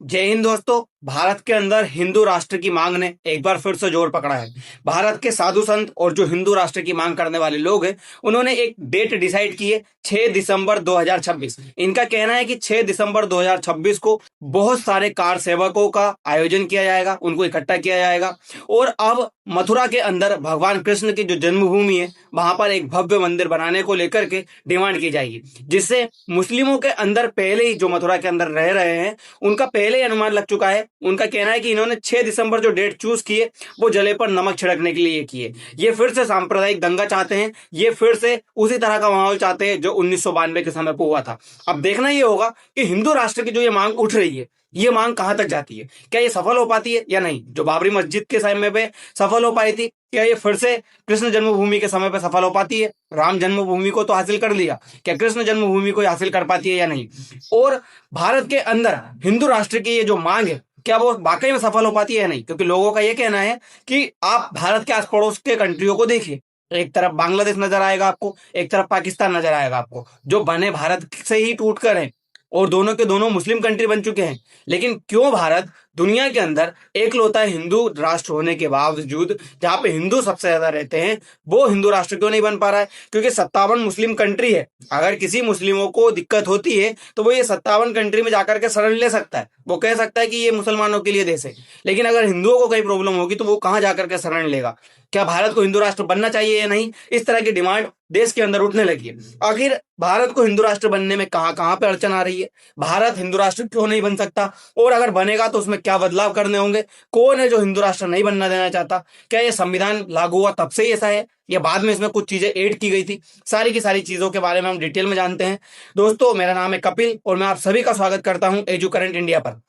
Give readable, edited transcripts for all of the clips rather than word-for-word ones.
जय हिंद दोस्तों। भारत के अंदर हिंदू राष्ट्र की मांग ने एक बार फिर से जोर पकड़ा है। भारत के साधु संत और जो हिंदू राष्ट्र की मांग करने वाले लोग हैं, उन्होंने एक डेट डिसाइड की है, 6 दिसंबर 2026। इनका कहना है कि 6 दिसंबर 2026 को बहुत सारे कार सेवकों का आयोजन किया जाएगा, उनको इकट्ठा किया जाएगा और अब मथुरा के अंदर भगवान कृष्ण की जो जन्मभूमि है, वहां पर एक भव्य मंदिर बनाने को लेकर के डिमांड की जाएगी, जिससे मुस्लिमों के अंदर पहले ही जो मथुरा के अंदर रह रहे हैं उनका पहले ही अनुमान लग चुका है। उनका कहना है कि इन्होंने 6 दिसंबर जो डेट चूज की है वो जले पर नमक छिड़कने के लिए की है। ये फिर से सांप्रदायिक दंगा चाहते हैं, ये फिर से उसी तरह का माहौल चाहते हैं जो 1992 के समय पर हुआ था। अब देखना ये होगा कि हिंदू राष्ट्र की जो ये मांग उठ रही है, ये मांग कहां तक जाती है, क्या ये सफल हो पाती है या नहीं। जो बाबरी मस्जिद के समय पे सफल हो पाई थी, क्या ये फिर से कृष्ण जन्मभूमि के समय पे सफल हो पाती है। राम जन्मभूमि को तो हासिल कर लिया, क्या कृष्ण जन्मभूमि को हासिल कर पाती है या नहीं। और भारत के अंदर हिंदू राष्ट्र की ये जो मांग है, क्या वो वाकई में सफल हो पाती है या नहीं। क्योंकि लोगों का ये कहना है कि आप भारत के आस पड़ोस के कंट्रियों को देखिए, एक तरफ बांग्लादेश नजर आएगा आपको, एक तरफ पाकिस्तान नजर आएगा आपको, जो बने भारत से ही टूट कर हैं और दोनों के दोनों मुस्लिम कंट्री बन चुके हैं। लेकिन क्यों भारत दुनिया के अंदर एकलौता हिंदू राष्ट्र होने के बावजूद, जहां पे हिंदू सबसे ज्यादा रहते हैं, वो हिंदू राष्ट्र क्यों नहीं बन पा रहा है। क्योंकि 57 मुस्लिम कंट्री है। अगर किसी मुस्लिमों को दिक्कत होती है तो वो ये 57 कंट्री में जाकर के शरण ले सकता है, वो कह सकता है कि ये मुसलमानों के लिए देश है। लेकिन अगर हिंदुओं को कोई प्रॉब्लम होगी तो वो कहां जाकर के शरण लेगा। क्या भारत को हिंदू राष्ट्र बनना चाहिए या नहीं, इस तरह की डिमांड देश के अंदर उठने लगी है। आखिर भारत को हिंदू राष्ट्र बनने में कहां कहां पे अड़चन आ रही है, भारत हिंदू राष्ट्र क्यों नहीं बन सकता, और अगर बनेगा तो उसमें क्या बदलाव करने होंगे, कौन है जो हिंदू राष्ट्र नहीं बनना देना चाहता, क्या ये संविधान लागू हुआ तब से ही ऐसा है या बाद में इसमें कुछ चीजें ऐड की गई थी। सारी की सारी चीजों के बारे में हम डिटेल में जानते हैं। दोस्तों, मेरा नाम है कपिल और मैं आप सभी का स्वागत करता हूं एजू करंट इंडिया पर।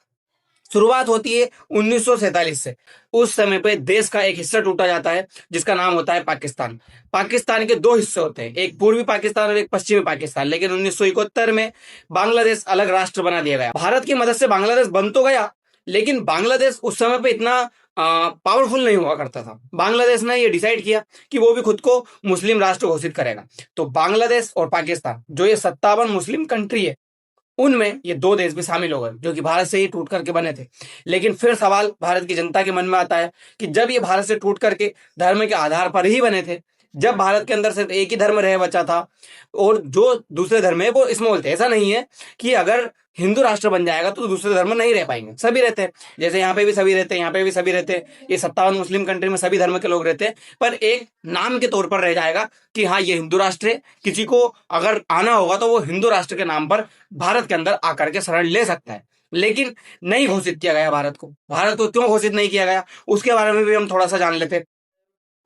शुरुआत होती है 1947 से। उस समय पे देश का एक हिस्सा टूटा जाता है जिसका नाम होता है पाकिस्तान। पाकिस्तान के दो हिस्से होते हैं, एक पूर्वी पाकिस्तान और एक पश्चिमी पाकिस्तान। लेकिन 1971 में बांग्लादेश अलग राष्ट्र बना दिया गया। भारत की मदद से बांग्लादेश बन तो गया, लेकिन बांग्लादेश उस समय पे इतना पावरफुल नहीं हुआ करता था। बांग्लादेश ने ये डिसाइड किया कि वो भी खुद को मुस्लिम राष्ट्र घोषित करेगा। तो बांग्लादेश और पाकिस्तान, जो ये 57 मुस्लिम कंट्री है, उनमें ये दो देश भी शामिल हो गए जो कि भारत से ही टूट करके बने थे। लेकिन फिर सवाल भारत की जनता के मन में आता है कि जब ये भारत से टूट करके धर्म के आधार पर ही बने थे, जब भारत के अंदर सिर्फ एक ही धर्म रह बचा था और जो दूसरे धर्म है वो इसमें बोलते, ऐसा नहीं है कि अगर हिंदू राष्ट्र बन जाएगा तो दूसरे धर्म नहीं रह पाएंगे, सभी रहते हैं। जैसे यहाँ पे भी सभी रहते हैं, यहाँ पे भी सभी रहते हैं, ये 57 मुस्लिम कंट्री में सभी धर्म के लोग रहते हैं। पर एक नाम के तौर पर रह जाएगा कि हाँ ये हिंदू राष्ट्र है। किसी को अगर आना होगा तो वो हिंदू राष्ट्र के नाम पर भारत के अंदर आकर के शरण ले सकता है। लेकिन नहीं घोषित किया गया भारत को। भारत को क्यों घोषित नहीं किया गया, उसके बारे में भी हम थोड़ा सा जान लेते हैं।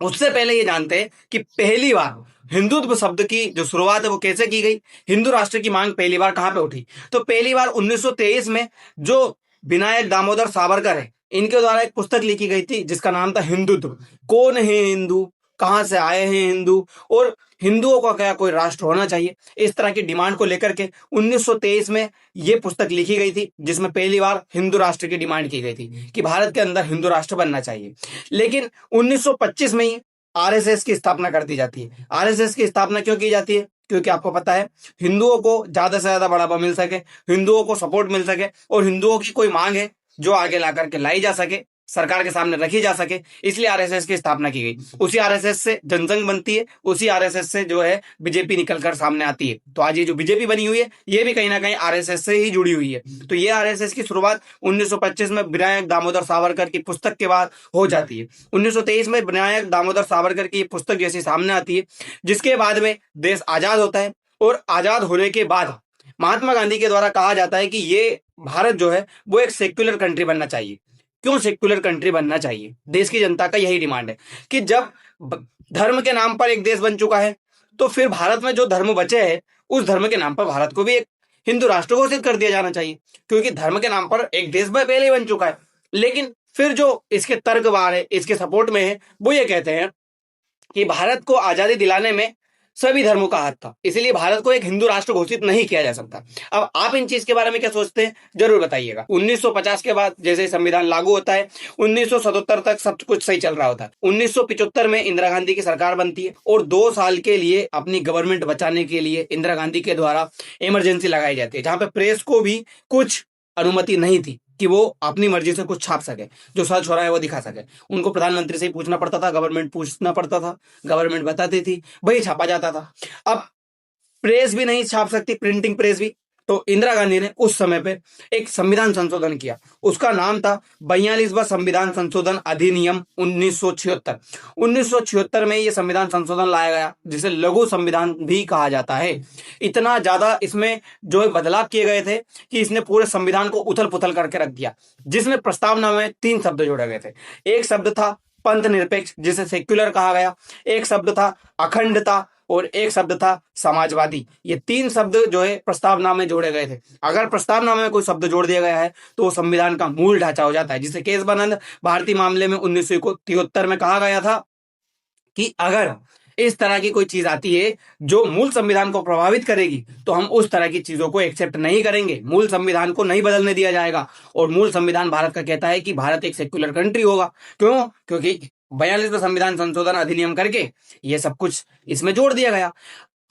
उससे पहले ये जानते हैं कि पहली बार हिंदुत्व शब्द की जो शुरुआत है वो कैसे की गई, हिंदू राष्ट्र की मांग पहली बार कहां पे उठी। तो पहली बार 1923 में जो विनायक दामोदर सावरकर है, इनके द्वारा एक पुस्तक लिखी गई थी जिसका नाम था हिंदुत्व। कौन है हिंदू, कहां से आए हैं हिंदू, और हिंदुओं का क्या कोई राष्ट्र होना चाहिए, इस तरह की डिमांड को लेकर के 1923 में ये पुस्तक लिखी गई थी, जिसमें पहली बार हिंदू राष्ट्र की डिमांड की गई थी कि भारत के अंदर हिंदू राष्ट्र बनना चाहिए। लेकिन 1925 में ही आरएसएस की स्थापना कर दी जाती है। आरएसएस की स्थापना क्यों की जाती है, क्योंकि आपको पता है हिंदुओं को ज्यादा से ज्यादा बढ़ावा मिल सके, हिंदुओं को सपोर्ट मिल सके और हिंदुओं की कोई मांग है जो आगे ला करके लाई जा सके, सरकार के सामने रखी जा सके, इसलिए आरएसएस की स्थापना की गई। उसी आरएसएस से जनसंघ बनती है, उसी आरएसएस से जो है बीजेपी निकलकर सामने आती है। तो आज ये जो बीजेपी बनी हुई है ये भी कहीं ना कहीं आरएसएस से ही जुड़ी हुई है। तो ये आरएसएस की शुरुआत 1925 में विनायक दामोदर सावरकर की पुस्तक के बाद हो जाती है। 1923 में विनायक दामोदर सावरकर की पुस्तक जैसी सामने आती है, जिसके बाद में देश आजाद होता है। और आजाद होने के बाद महात्मा गांधी के द्वारा कहा जाता है कि ये भारत जो है वो एक सेक्युलर कंट्री बनना चाहिए। क्यों सेक्युलर कंट्री बनना चाहिए, देश की जनता का यही डिमांड है कि जब धर्म के नाम पर एक देश बन चुका है तो फिर भारत में जो धर्म बचे हैं उस धर्म के नाम पर भारत को भी एक हिंदू राष्ट्र घोषित कर दिया जाना चाहिए। क्योंकि धर्म के नाम पर एक देश में पहले ही बन चुका है। लेकिन फिर जो इसके तर्कवार है, इसके सपोर्ट में है, वो ये कहते हैं कि भारत को आजादी दिलाने में सभी धर्मों का हाथ था, इसलिए भारत को एक हिंदू राष्ट्र घोषित नहीं किया जा सकता। अब आप इन चीज के बारे में क्या सोचते हैं, जरूर बताइएगा। 1950 के बाद जैसे संविधान लागू होता है, 1977 तक सब कुछ सही चल रहा होता है। 1975 में इंदिरा गांधी की सरकार बनती है और 2 साल के लिए अपनी गवर्नमेंट बचाने के लिए इंदिरा गांधी के द्वारा इमरजेंसी लगाई जाती है, जहां पे प्रेस को भी कुछ अनुमति नहीं थी। कि वो अपनी मर्जी से कुछ छाप सके, जो सच हो रहा है वो दिखा सके। उनको प्रधानमंत्री से ही पूछना पड़ता था, गवर्नमेंट पूछना पड़ता था, गवर्नमेंट बताती थी, वही छापा जाता था। अब प्रेस भी नहीं छाप सकती, प्रिंटिंग प्रेस भी, तो इंदिरा गांधी ने उस समय पे एक संविधान संशोधन किया। उसका नाम था 42वां संविधान संशोधन अधिनियम 1976। 1976 में ये संविधान संशोधन लाया गया, जिसे लघु संविधान भी कहा जाता है। इतना ज्यादा इसमें जो है बदलाव किए गए थे कि इसने पूरे संविधान को उथल पुथल करके रख दिया। जिसमें प्रस्तावना में 3 शब्द जोड़े गए थे। एक शब्द था पंथ निरपेक्ष, जिसे सेक्युलर कहा गया। एक शब्द था अखंडता, और एक शब्द था समाजवादी। ये 3 शब्द जो है प्रस्तावना में जोड़े गए थे। अगर प्रस्तावना में कोई शब्द जोड़ दिया गया है तो वो संविधान का मूल ढांचा हो जाता है, जिसे केशवानंद भारती मामले में 1973 में कहा गया था कि अगर इस तरह की कोई चीज आती है जो मूल संविधान को प्रभावित करेगी, तो हम उस तरह की चीजों को एक्सेप्ट नहीं करेंगे, मूल संविधान को नहीं बदलने दिया जाएगा। और मूल संविधान भारत का कहता है कि भारत एक सेक्युलर कंट्री होगा। क्यों? क्योंकि 42वां संविधान संशोधन अधिनियम करके ये सब कुछ इसमें जोड़ दिया गया।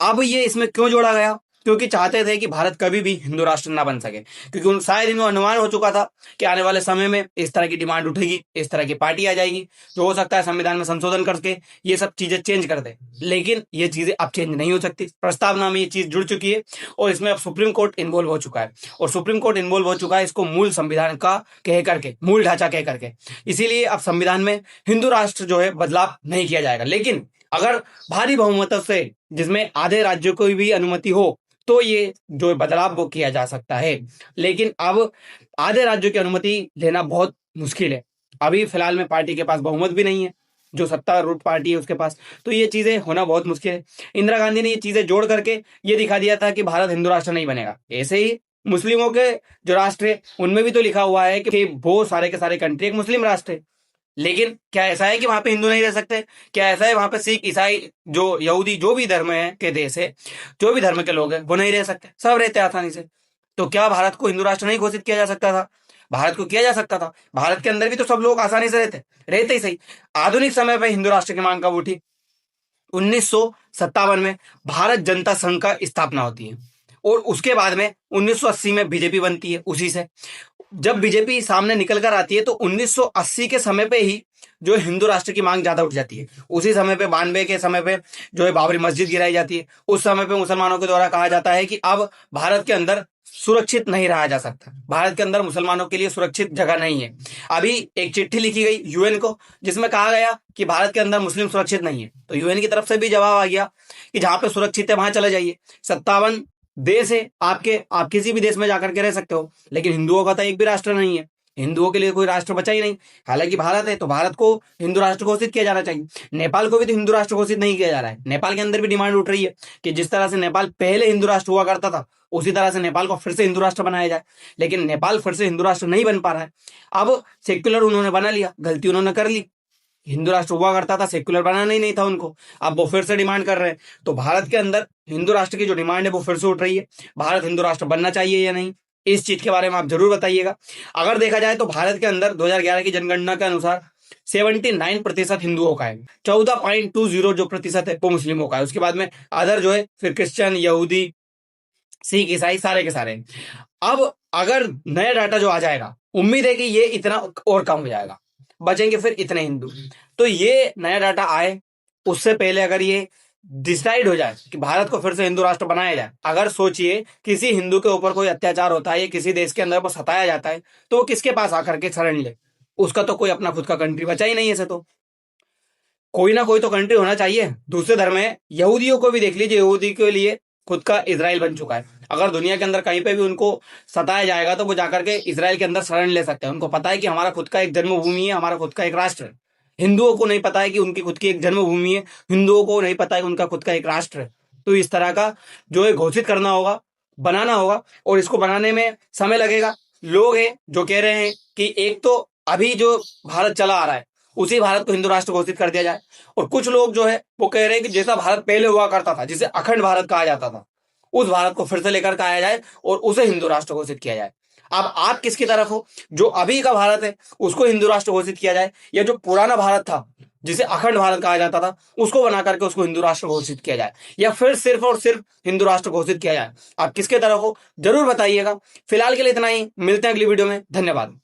अब ये इसमें क्यों जोड़ा गया? क्योंकि चाहते थे कि भारत कभी भी हिंदू राष्ट्र ना बन सके, क्योंकि उन शायद इनको अनुमान हो चुका था कि आने वाले समय में इस तरह की डिमांड उठेगी, इस तरह की पार्टी आ जाएगी, जो हो सकता है संविधान में संशोधन करके ये सब चीजें चेंज कर दे। लेकिन ये चीजें अब चेंज नहीं हो सकती, प्रस्तावना में ये चीज जुड़ चुकी है और इसमें अब सुप्रीम कोर्ट इन्वॉल्व हो चुका है। और सुप्रीम कोर्ट इन्वॉल्व हो चुका है इसको मूल संविधान का कह करके, मूल ढांचा कह करके। इसीलिए अब संविधान में हिंदू राष्ट्र जो है बदलाव नहीं किया जाएगा। लेकिन अगर भारी बहुमत से, जिसमें आधे राज्यों को भी अनुमति हो, तो ये जो बदलाव वो किया जा सकता है। लेकिन अब आधे राज्यों की अनुमति लेना बहुत मुश्किल है। अभी फिलहाल में पार्टी के पास बहुमत भी नहीं है, जो सत्तारूढ़ पार्टी है उसके पास, तो ये चीजें होना बहुत मुश्किल है। इंदिरा गांधी ने ये चीजें जोड़ करके ये दिखा दिया था कि भारत हिंदू राष्ट्र नहीं बनेगा। ऐसे ही मुस्लिमों के जो राष्ट्र है उनमें भी तो लिखा हुआ है कि वो सारे के सारे कंट्री एक मुस्लिम राष्ट्र है। लेकिन क्या ऐसा है कि वहां पे हिंदू नहीं रह सकते? क्या ऐसा है वहां पे सिख, ईसाई, जो यहूदी, जो भी धर्म है के देश है, जो भी धर्म के लोग हैं वो नहीं रह सकते? सब रहते हैं आसानी से। तो क्या भारत को हिंदू राष्ट्र नहीं घोषित किया जा सकता था? भारत को किया जा सकता था। भारत के अंदर भी तो सब लोग आसानी से रहते ही सही। आधुनिक समय पर हिंदू राष्ट्र की मांग कब उठी? 1957 में भारत जनता संघ का स्थापना होती है, और उसके बाद में 1980 में बीजेपी बनती है। उसी से जब बीजेपी सामने निकल कर आती है तो 1980 के समय पे ही जो है हिंदू राष्ट्र की मांग ज्यादा उठ जाती है। उसी समय पे 92 के समय पे जो है बाबरी मस्जिद गिराई जाती है। उस समय पे मुसलमानों के द्वारा कहा जाता है कि अब भारत के अंदर सुरक्षित नहीं रहा जा सकता, भारत के अंदर मुसलमानों के लिए सुरक्षित जगह नहीं है। अभी एक चिट्ठी लिखी गई यूएन को, जिसमें कहा गया कि भारत के अंदर मुस्लिम सुरक्षित नहीं है। तो यूएन की तरफ से भी जवाब आ गया कि जहां पे सुरक्षित है वहां चले जाइए। 57 देश है आपके, आप किसी भी देश में जाकर के रह सकते हो, लेकिन हिंदुओं का तो एक भी राष्ट्र नहीं है। हिंदुओं के लिए कोई राष्ट्र बचा ही नहीं। हालांकि भारत है तो भारत को हिंदू राष्ट्र घोषित किया जाना चाहिए। नेपाल को भी तो हिंदू राष्ट्र घोषित नहीं किया जा रहा है। नेपाल के अंदर भी डिमांड उठ रही है कि जिस तरह से नेपाल पहले हिंदू राष्ट्र हुआ करता था, उसी तरह से नेपाल को फिर से हिंदू राष्ट्र बनाया जाए। लेकिन नेपाल फिर से हिंदू राष्ट्र नहीं बन पा रहा है। अब सेक्युलर उन्होंने बना लिया, गलती उन्होंने कर ली। हिंदू राष्ट्र हुआ करता था, सेक्युलर बनाना ही नहीं था उनको। अब वो फिर से डिमांड कर रहे हैं। तो भारत के अंदर हिंदू राष्ट्र की जो डिमांड है वो फिर से उठ रही है। भारत हिंदू राष्ट्र बनना चाहिए या नहीं, इस चीज के बारे में आप जरूर बताइएगा। अगर देखा जाए तो भारत के अंदर 2011 की जनगणना के अनुसार 79% हिंदुओं का है, 14.20 जो प्रतिशत है वो मुस्लिमों का है। उसके बाद में अदर जो है फिर क्रिश्चियन, यहूदी, सिख, ईसाई सारे के सारे। अब अगर नया डाटा जो आ जाएगा, उम्मीद है कि ये इतना और कम हो जाएगा, बचेंगे फिर इतने हिंदू। तो ये नया डाटा आए उससे पहले अगर ये डिसाइड हो जाए कि भारत को फिर से हिंदू राष्ट्र बनाया जाए। अगर सोचिए किसी हिंदू के ऊपर कोई अत्याचार होता है या किसी देश के अंदर वो सताया जाता है, तो वो किसके पास आकर के शरण ले? उसका तो कोई अपना खुद का कंट्री बचा ही नहीं है। ऐसे तो कोई ना कोई तो कंट्री होना चाहिए। दूसरे धर्म है, यहूदियों को भी देख लीजिए, यहूदी के लिए खुद का इजराइल बन चुका है। अगर दुनिया के अंदर कहीं पे भी उनको सताया जाएगा तो वो जाकर के इजराइल के अंदर शरण ले सकते हैं। उनको पता है कि हमारा खुद का एक जन्मभूमि है, हमारा खुद का एक राष्ट्र है। हिंदुओं को नहीं पता है कि उनकी खुद की एक जन्मभूमि है, हिंदुओं को नहीं पता है कि उनका खुद का एक राष्ट्र है। तो इस तरह का जो है घोषित करना होगा, बनाना होगा, और इसको बनाने में समय लगेगा। लोग हैं जो कह रहे हैं कि एक तो अभी जो भारत चला आ रहा है उसी भारत को हिंदू राष्ट्र घोषित कर दिया जाए, और कुछ लोग जो है वो कह रहे हैं कि जैसा भारत पहले हुआ करता था, जिसे अखंड भारत कहा जाता था, उस भारत को फिर से लेकर के आया जाए और उसे हिंदू राष्ट्र घोषित किया जाए। अब आप किसकी तरफ हो? जो अभी का भारत है उसको हिंदू राष्ट्र घोषित किया जाए, या जो पुराना भारत था जिसे अखंड भारत कहा जाता था उसको बना करके उसको हिंदू राष्ट्र घोषित किया जाए, या फिर सिर्फ और सिर्फ हिंदू राष्ट्र घोषित किया जाए? आप किसके तरफ हो जरूर बताइएगा। फिलहाल के लिए इतना ही, मिलते हैं अगली वीडियो में। धन्यवाद।